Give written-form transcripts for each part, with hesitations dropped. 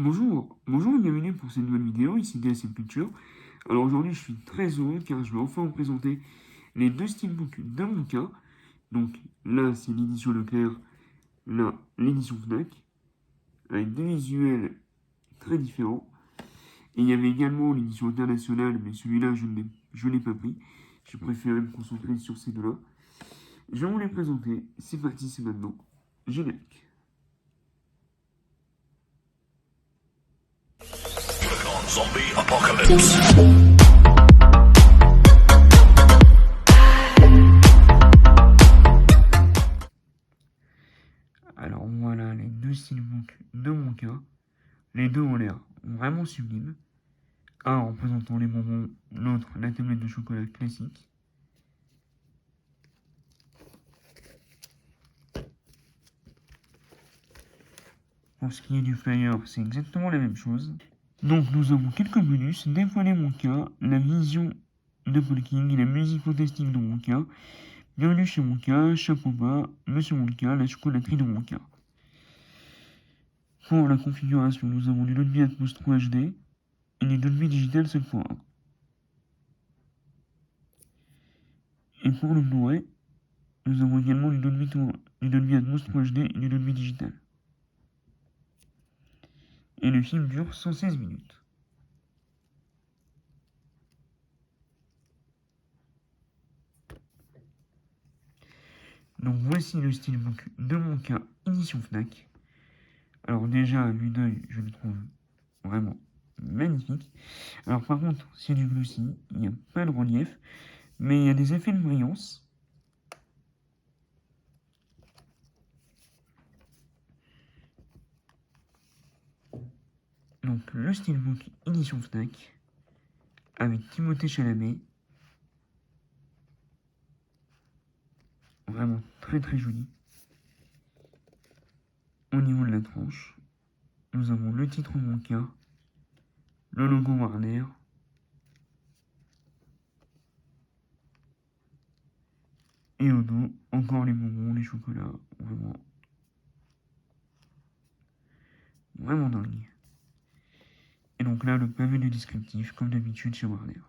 Bonjour et bienvenue pour cette nouvelle vidéo, ici DSM Culture. Alors aujourd'hui je suis très heureux car je vais enfin vous présenter les deux steelbooks de mon cas. Donc là c'est l'édition Leclerc, là l'édition Fnac, avec deux visuels très différents. Et il y avait également l'édition internationale, mais celui-là je ne l'ai pas pris. J'ai préféré me concentrer sur ces deux-là. Je vais vous les présenter, c'est parti, c'est maintenant. Générique. Zombie Apocalypse. Alors voilà les deux steelbooks de mon cas. Les deux ont l'air vraiment sublimes. Un représentant les bonbons, l'autre la tablette de chocolat classique. Pour ce qui est du flyer, c'est exactement la même chose. Donc nous avons quelques bonus, des points mon cas, la vision de Paul King et la musique fantastique de mon cas, bienvenue chez mon cas, chapeau bas, monsieur mon cas, la chocolaterie de mon cas. Pour la configuration, nous avons du Dolby Atmos 3 HD et du Dolby Digital 7.1. Et pour le Blu-ray, nous avons également du Dolby Atmos 3 HD et du Dolby Digital. Et le film dure 116 minutes. Donc voici le steelbook de mon cas édition Fnac. Alors déjà à vue d'œil, je le trouve vraiment magnifique. Alors par contre, c'est du glossy, il n'y a pas de relief, mais il y a des effets de brillance. Donc le steelbook édition Fnac avec Timothée Chalamet. Vraiment très très joli. Au niveau de la tranche, nous avons le titre mon cas, le logo Warner, et au dos, encore les bonbons, les chocolats, vraiment dingue. Et donc là, le pavé de descriptif, comme d'habitude chez Warner.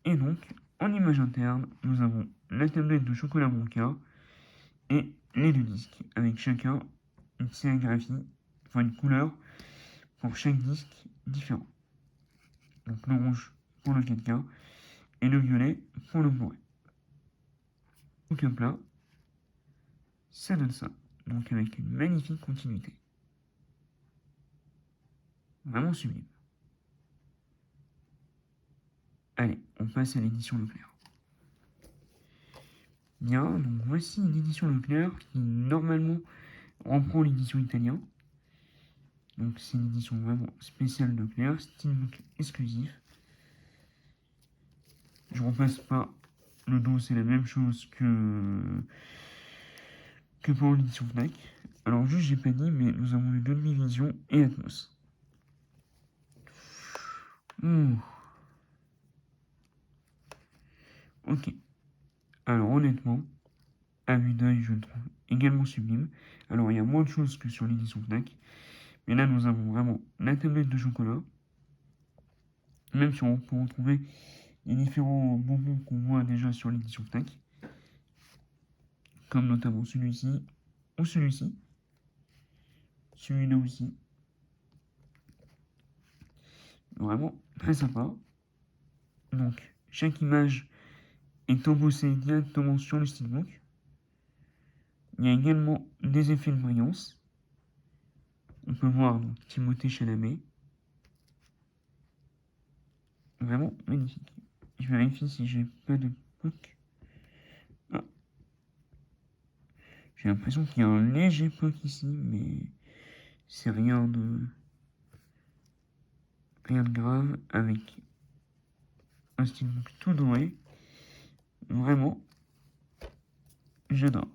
Et donc, en image interne, nous avons la tablette de chocolat Monka et les deux disques, avec chacun une sérigraphie, enfin une couleur pour chaque disque différent. Donc le rouge pour le 4K et le violet pour le Blu-ray. Donc un plat, ça donne ça. Donc avec une magnifique continuité. Vraiment sublime. Allez, on passe à l'édition Leclerc. Bien, donc voici une édition Leclerc qui normalement reprend l'édition italienne. Donc c'est une édition vraiment spéciale Leclerc, steelbook exclusif. Je repasse pas, le dos c'est la même chose que pour l'édition Fnac. Alors juste j'ai pas dit, mais nous avons eu Dolby Vision et Atmos. Ok. Alors honnêtement, à vue d'œil, je le trouve également sublime. Alors il y a moins de choses que sur l'édition Fnac. Mais là, nous avons vraiment la tablette de chocolat. Même si on peut retrouver les différents bonbons qu'on voit déjà sur l'édition Fnac. Comme notamment celui-ci ou celui-ci. Celui-là aussi. Vraiment très sympa. Donc, chaque image est embossée directement sur le steelbook. Il y a également des effets de brillance. On peut voir donc, Timothée Chalamet. Vraiment magnifique. Je vérifie si j'ai pas de POC. Ah. J'ai l'impression qu'il y a un léger POC ici, mais c'est rien de grave avec un steelbook tout doré. Vraiment, j'adore.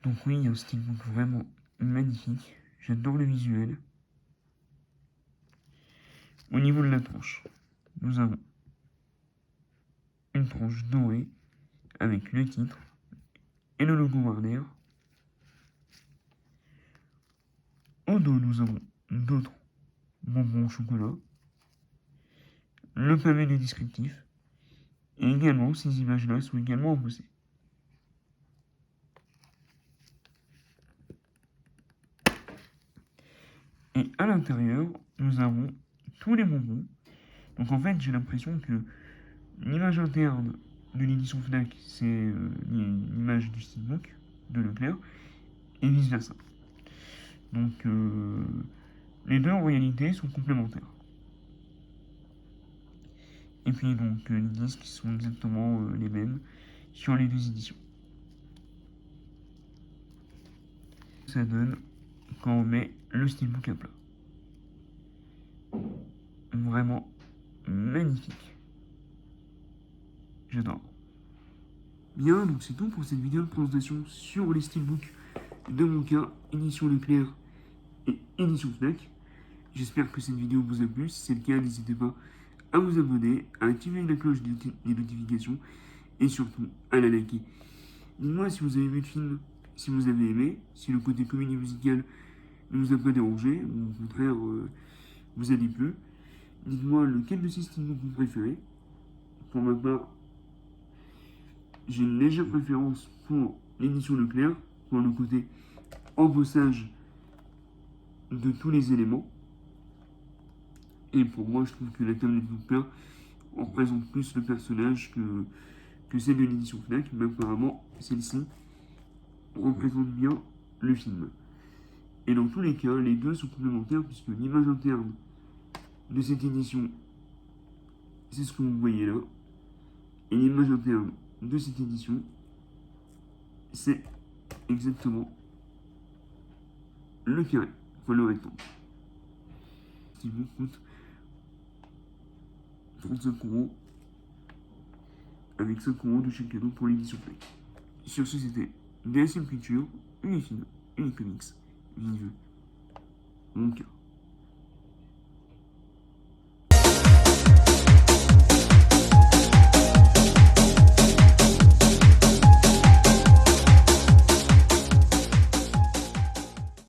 Donc oui, un steelbook vraiment magnifique. J'adore le visuel. Au niveau de la tranche, nous avons une tranche dorée avec le titre et le logo Warner. Au dos, nous avons d'autres bonbons au chocolat, le pavé du descriptif, et également ces images-là sont également embossées. Et à l'intérieur, nous avons tous les bonbons. Donc en fait, j'ai l'impression que l'image interne de l'édition Fnac, c'est l'image du steelbook de Leclerc, et vice versa. Donc les deux en réalité sont complémentaires. Et puis donc les disques sont exactement les mêmes sur les deux éditions. Ça donne quand on met le steelbook à plat. Vraiment magnifique. J'adore. Bien, donc c'est tout pour cette vidéo de présentation sur les steelbooks de mon cas, édition Leclerc et édition Fnac. J'espère que cette vidéo vous a plu. Si c'est le cas, n'hésitez pas à vous abonner, à activer la cloche des notifications et surtout à la liker. Dites-moi si vous avez vu le film, si vous avez aimé, si le côté comédie musicale ne vous a pas dérangé, ou au contraire vous a déplu. Dites-moi lequel de ces steelbooks vous préférez. Pour ma part, j'ai une légère préférence pour l'édition Leclerc, pour le côté embossage de tous les éléments. Et pour moi, je trouve que la tablette Looper représente plus le personnage que celle de l'édition Fnac, mais apparemment, celle-ci représente bien le film. Et dans tous les cas, les deux sont complémentaires, puisque l'image interne de cette édition, c'est ce que vous voyez là, et l'image interne de cette édition, c'est exactement le carré, enfin le rectangle. Qui vous coûte 35 € avec 5 € de chèque cadeau pour l'édition Fnac. Sur ce, c'était DSM Culture, Unifilm, Unicomics, Vive mon cas.